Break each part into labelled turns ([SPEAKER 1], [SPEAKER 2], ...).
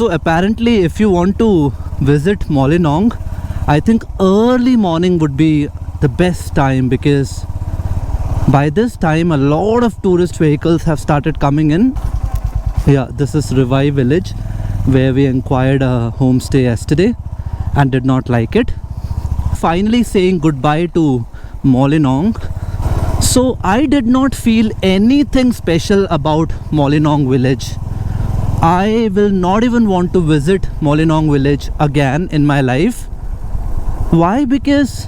[SPEAKER 1] So apparently if you want to visit Molinong, I think early morning would be the best time, because by this time a lot of tourist vehicles have started coming in. Yeah, this is Revive Village, where we inquired a homestay yesterday and did not like it. Finally saying goodbye to Molinong. So I did not feel anything special about Molinong village. I will not even want to visit Molinong village again in my life. Why? Because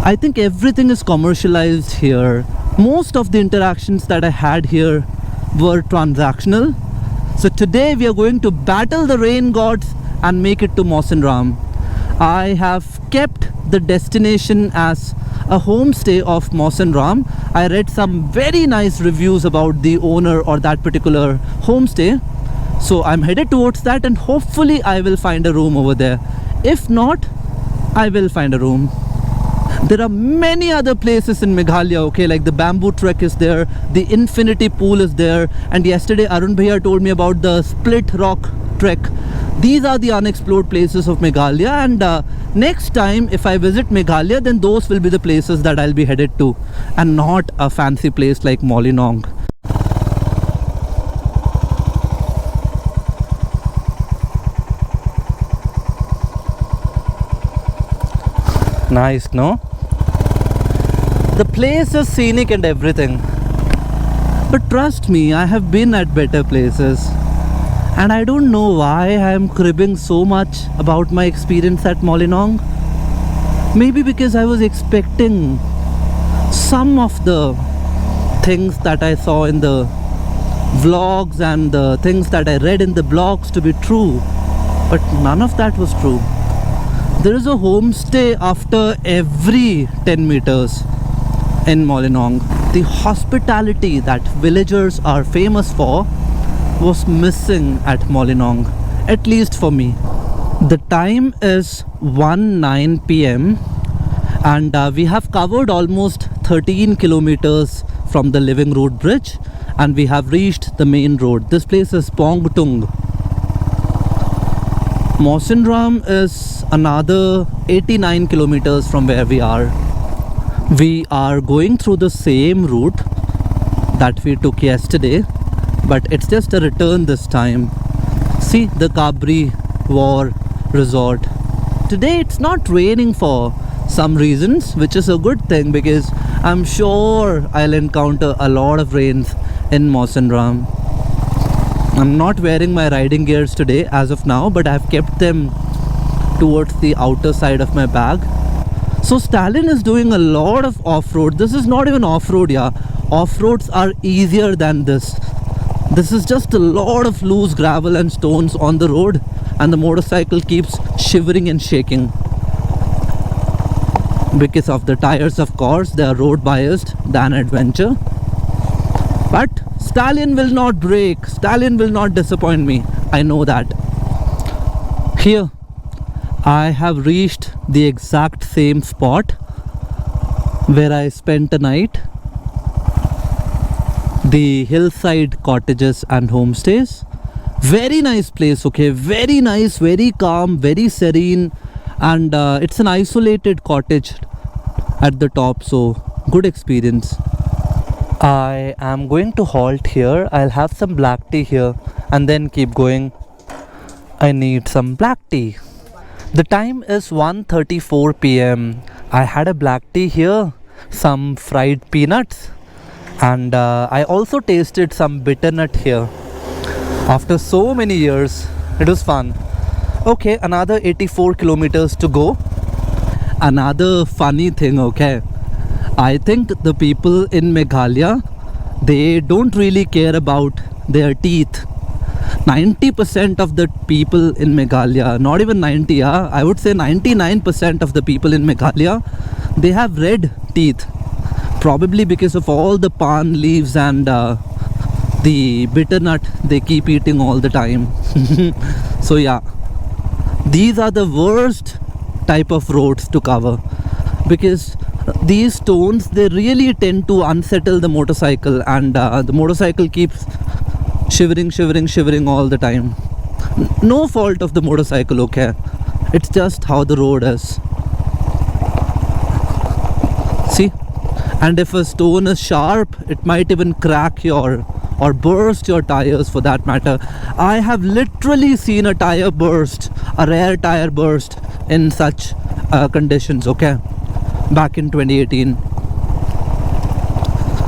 [SPEAKER 1] I think everything is commercialized here. Most of the interactions that I had here were transactional. So today we are going to battle the rain gods and make it to Mawsynram. I have kept the destination as a homestay of Mawsynram. I read some very nice reviews about the owner or that particular homestay. So I'm headed towards that, and hopefully I will find a room over there. If not, I will find a room. There are many other places in Meghalaya, okay, like the Bamboo Trek is there, the Infinity Pool is there, and yesterday Arun Bhaiya told me about the Split Rock Trek. These are the unexplored places of Meghalaya, and next time if I visit Meghalaya, then those will be the places that I'll be headed to, and not a fancy place like Molinong. Nice, no? The place is scenic and everything. But trust me, I have been at better places. And I don't know why I am cribbing so much about my experience at Molinong. Maybe because I was expecting some of the things that I saw in the vlogs and the things that I read in the blogs to be true. But none of that was true. There is a homestay after every 10 meters in Molinong. The hospitality that villagers are famous for was missing at Molinong, at least for me. The time is 1:09 p.m. and we have covered almost 13 kilometers from the Living Root Bridge, and we have reached the main road. This place is Pongtung. Mawsynram is another 89 kilometers from where we are. We are going through the same route that we took yesterday, but it's just a return this time. See the Kabri War Resort. Today it's not raining for some reasons, which is a good thing, because I'm sure I'll encounter a lot of rains in Mawsynram. I'm not wearing my riding gears today as of now, but I've kept them towards the outer side of my bag. So Stalin is doing a lot of off-road. This is not even off-road, yeah. Off-roads are easier than this. This is just a lot of loose gravel and stones on the road, and the motorcycle keeps shivering and shaking. Because of the tires, of course, they are road biased than adventure. But Stallion will not break. Stallion will not disappoint me. I know that. Here, I have reached the exact same spot where I spent a night. The hillside cottages and homestays. Very nice place, okay? Very nice, very calm, very serene. And it's an isolated cottage at the top, so good experience. I am going to halt here. I'll have some black tea here and then keep going. I need some black tea. The time is 1:34 p.m. I had a black tea here, some fried peanuts, and I also tasted some bitternut here. After so many years, it was fun. Okay, another 84 kilometers to go. Another funny thing, okay? I think the people in Meghalaya, they don't really care about their teeth. 90% of the people in Meghalaya, not even 90, I would say 99% of the people in Meghalaya, they have red teeth. Probably because of all the pan leaves and the bitternut they keep eating all the time. So yeah, these are the worst type of roads to cover, because these stones, they really tend to unsettle the motorcycle, and the motorcycle keeps shivering all the time. No fault of the motorcycle, okay? It's just how the road is. See? And if a stone is sharp, it might even crack your or burst your tires for that matter. I have literally seen a tire burst, a rare tire burst in such conditions, okay? Back in 2018.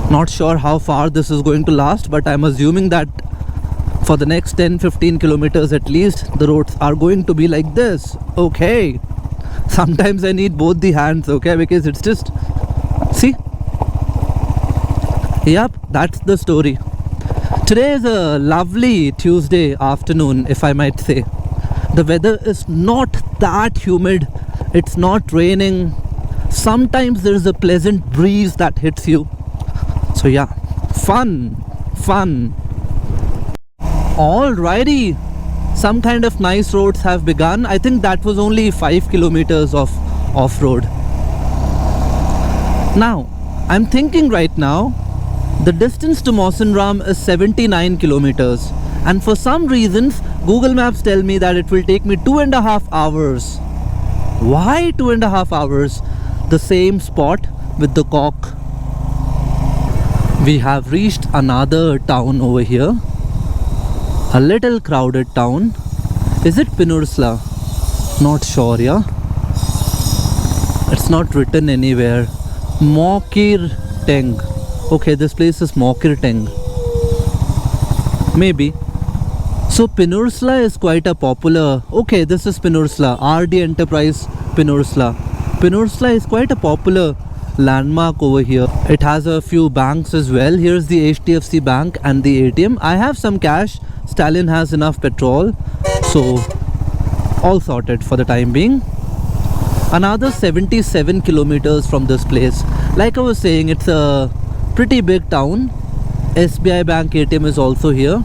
[SPEAKER 1] Not sure how far this is going to last, but I'm assuming that for the next 10-15 kilometers at least, the roads are going to be like this, okay? Sometimes I need both the hands, okay? Because it's just, see? Yep, that's the story. Today is a lovely Tuesday afternoon, if I might say. The weather is not that humid. It's not raining. Sometimes there is a pleasant breeze that hits you. So yeah, fun. Alrighty, some kind of nice roads have begun. I think that was only 5 kilometers of off-road. Now, I'm thinking right now, the distance to Mawsynram is 79 kilometers, and for some reasons Google Maps tell me that it will take me 2.5 hours. Why 2.5 hours? The same spot with the cock. We have reached another town over here, a little crowded town. Is it Pinursla? Not sure, yeah? It's not written anywhere. Mokir Teng. Okay, this place is Mokirteng. Maybe. So Pinursla is quite a popular... Okay, this is Pinursla. RD Enterprise Pinursla. Pinursla is quite a popular landmark over here. It has a few banks as well. Here's the HDFC Bank and the ATM. I have some cash. Stalin has enough petrol. So, all sorted for the time being. Another 77 kilometers from this place. Like I was saying, it's a pretty big town. SBI Bank ATM is also here.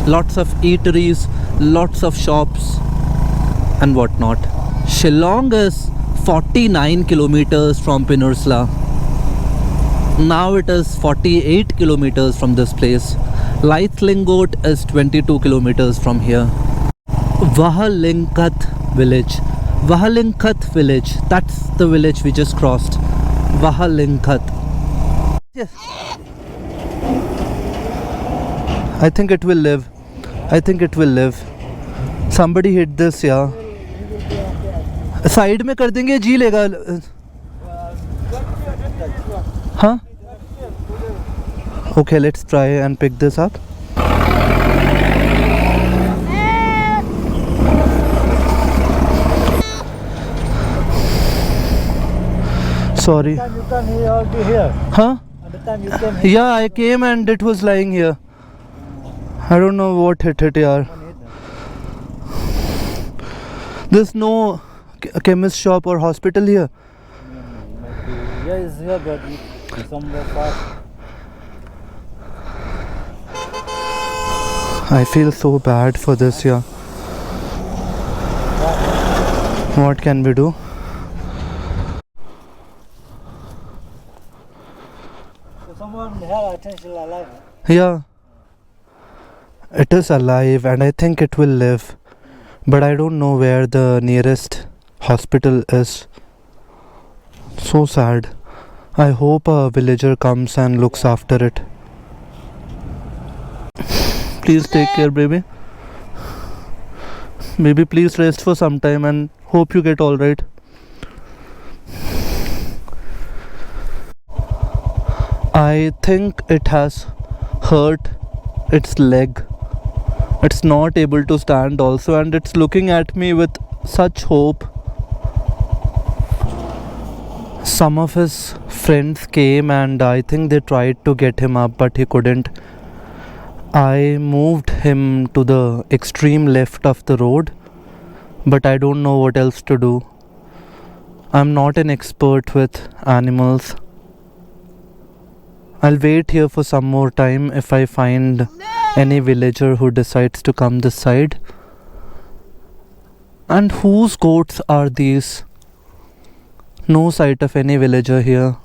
[SPEAKER 1] Lots of eateries, lots of shops and whatnot. Shillong is 49 kilometers from Pinursla. Now it is 48 kilometers from this place. Laithlingot is 22 kilometers from here. Vahalinkat village. Vahalinkat village. That's the village we just crossed. Vahalinkat. Yes. I think it will live. I think it will live. Somebody hit this, yeah. Side में कर देंगे जी लेगा हाँ okay, let's try and pick this up. Sorry. You can be here. Huh? At the time you came here. Yeah, I came and it was lying here. I don't know what hit it, yaar. There's no chemist shop or hospital here.
[SPEAKER 2] Yeah, it's here, but it's somewhere far.
[SPEAKER 1] I feel so bad for this, yeah. What can we do?
[SPEAKER 2] So someone here, I think she's alive.
[SPEAKER 1] Yeah. It is alive and I think it will live. But I don't know where the nearest hospital is. So sad. I hope a villager comes and looks after it. Please take care, baby. Baby, please rest for some time and hope you get alright. I think it has hurt its leg. It's not able to stand also, and it's looking at me with such hope. Some of his friends came and I think they tried to get him up, but he couldn't. I moved him to the extreme left of the road, but I don't know what else to do. I'm not an expert with animals. I'll wait here for some more time if I find any villager who decides to come this side. And whose goats are these? No sight of any villager here.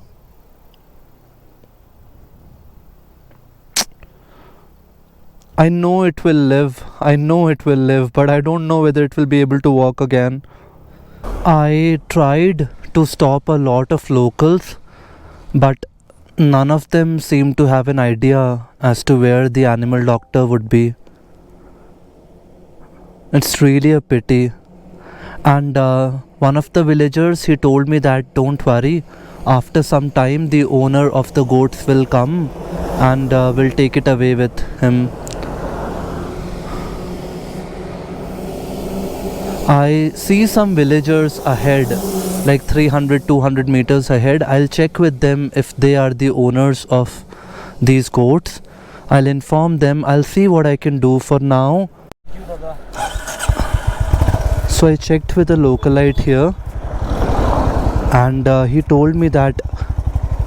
[SPEAKER 1] I know it will live. I know it will live, but I don't know whether it will be able to walk again. I tried to stop a lot of locals, but none of them seem to have an idea as to where the animal doctor would be. It's really a pity. And one of the villagers, he told me that don't worry, after some time the owner of the goats will come and will take it away with him. I see some villagers ahead, like 300-200 meters ahead. I'll check with them if they are the owners of these goats. I'll inform them. I'll see what I can do for now. So I checked with a localite here, and he told me that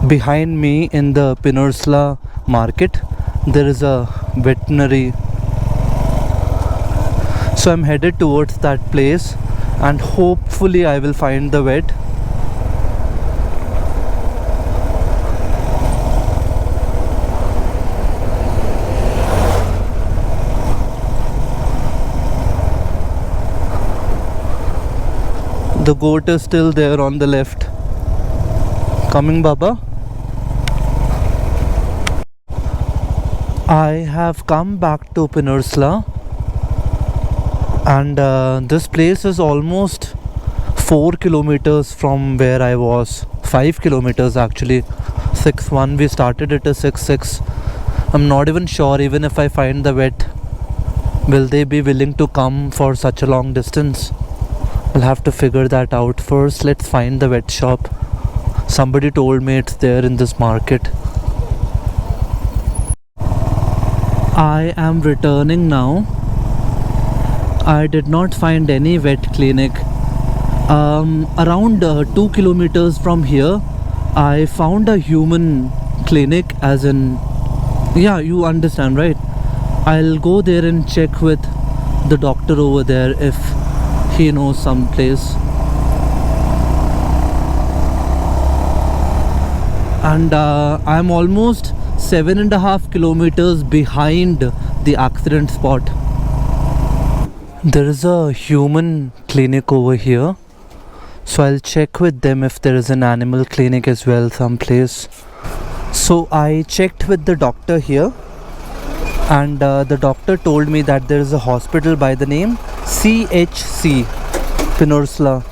[SPEAKER 1] behind me in the Peninsula market there is a veterinary. So I'm headed towards that place and hopefully I will find the vet. The goat is still there on the left. Coming, Baba. I have come back to Peninsula, and this place is almost 4 kilometers from where I was. 5 kilometers actually. 6-1 we started it as 6-6. I'm not even sure, even if I find the vet, will they be willing to come for such a long distance? I'll have to figure that out. First let's find the vet shop. Somebody told me it's there in this market. I am returning now. I did not find any vet clinic. Around 2 kilometers from here I found a human clinic, as in, yeah, you understand, right? I'll go there and check with the doctor over there if he knows some place. And I'm almost 7.5 kilometers behind the accident spot. There is a human clinic over here, so I'll check with them if there is an animal clinic as well someplace. So I checked with the doctor here, and the doctor told me that there is a hospital by the name CHC Peninsula,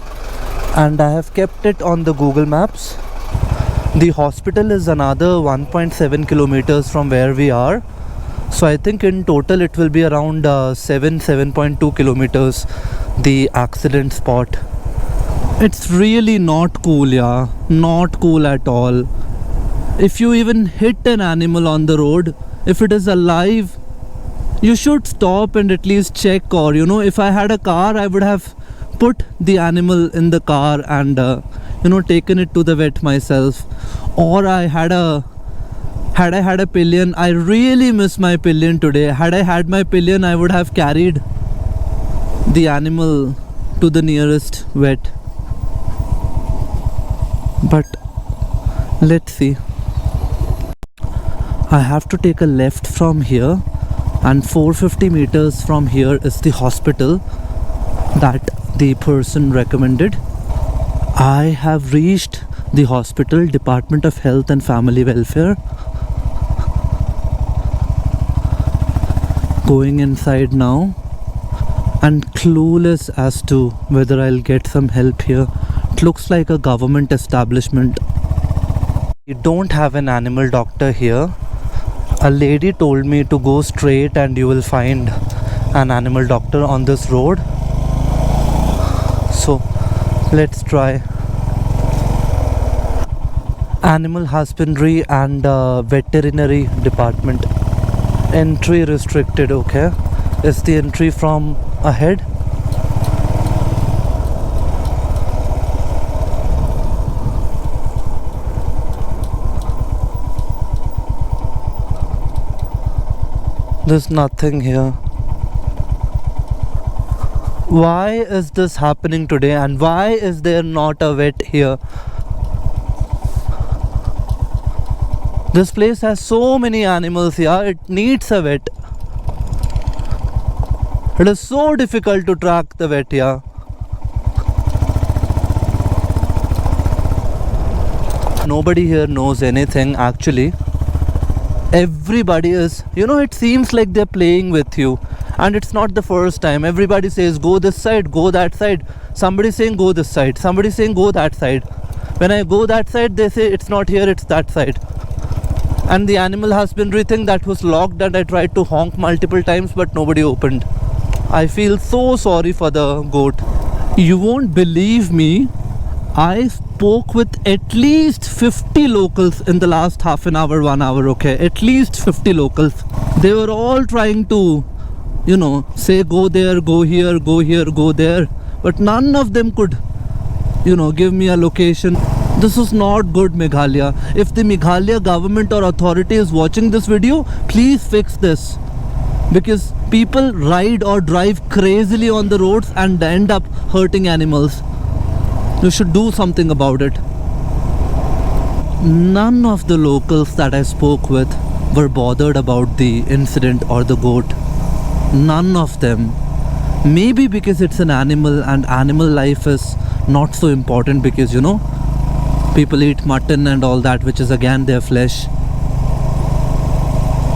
[SPEAKER 1] and I have kept it on the Google Maps. The hospital is another 1.7 kilometers from where we are. So I think in total it will be around 7.2 kilometers, the accident spot. It's really not cool, yeah. Not cool at all. If you even hit an animal on the road, if it is alive, you should stop and at least check. Or, you know, if I had a car, I would have put the animal in the car and taken it to the vet myself. Or I had a pillion. I really miss my pillion today. Had I had my pillion, I would have carried the animal to the nearest vet. But let's see. I have to take a left from here, and 450 meters from here is the hospital that the person recommended. I have reached the hospital, Department of Health and Family Welfare. Going inside now and clueless as to whether I'll get some help here. It looks like a government establishment. You don't have an animal doctor here. A lady told me to go straight and you will find an animal doctor on this road. So let's try. Animal husbandry and veterinary department. Entry restricted, okay. Is the entry from ahead? There's nothing here. Why is this happening today, and why is there not a vet here? This place has so many animals here, it needs a vet. It is so difficult to track the Vetia. Nobody here knows anything actually. Everybody is, it seems like they're playing with you. And it's not the first time. Everybody says go this side, go that side. Somebody saying go this side, somebody saying go that side. When I go that side, they say it's not here, it's that side. And the animal husbandry thing, that was locked, and I tried to honk multiple times but nobody opened. I feel so sorry for the goat. You won't believe me, I spoke with at least 50 locals in the last half an hour, 1 hour, okay? At least 50 locals. They were all trying to, say go there, go here, go there. But none of them could, give me a location. This is not good, Meghalaya. If the Meghalaya government or authority is watching this video, please fix this. Because people ride or drive crazily on the roads and end up hurting animals. You should do something about it. None of the locals that I spoke with were bothered about the incident or the goat. None of them. Maybe because it's an animal and animal life is not so important because, people eat mutton and all that, which is again their flesh.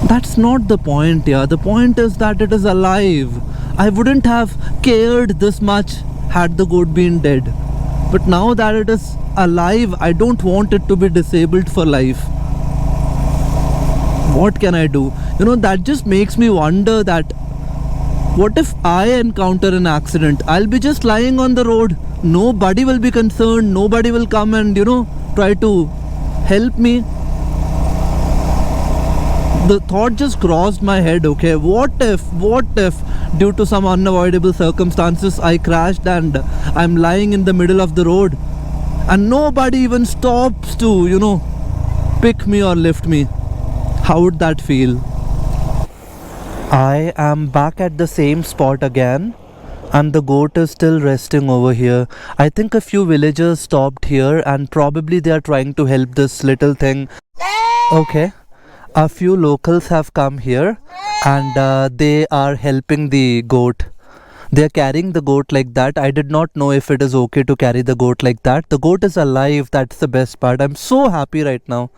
[SPEAKER 1] That's not the point, yeah. The point is that it is alive. I wouldn't have cared this much had the goat been dead. But now that it is alive, I don't want it to be disabled for life. What can I do? That just makes me wonder that what if I encounter an accident? I'll be just lying on the road. Nobody will be concerned. Nobody will come and, try to help me. The thought just crossed my head, okay? What if due to some unavoidable circumstances I crashed and I'm lying in the middle of the road and nobody even stops to, pick me or lift me? How would that feel? I am back at the same spot again and the goat is still resting over here. I think a few villagers stopped here and probably they are trying to help this little thing. Okay. A few locals have come here and they are helping the goat. They are carrying the goat like that. I did not know if it is okay to carry the goat like that. The goat is alive. That's the best part. I'm so happy right now.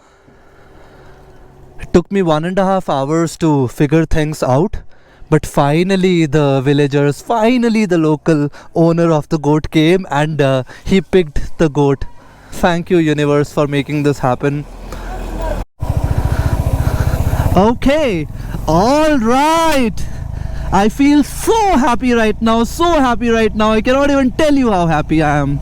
[SPEAKER 1] It took me 1.5 hours to figure things out. But finally the local owner of the goat came and he picked the goat. Thank you, universe, for making this happen. Okay, all right. I feel so happy right now, I cannot even tell you how happy I am.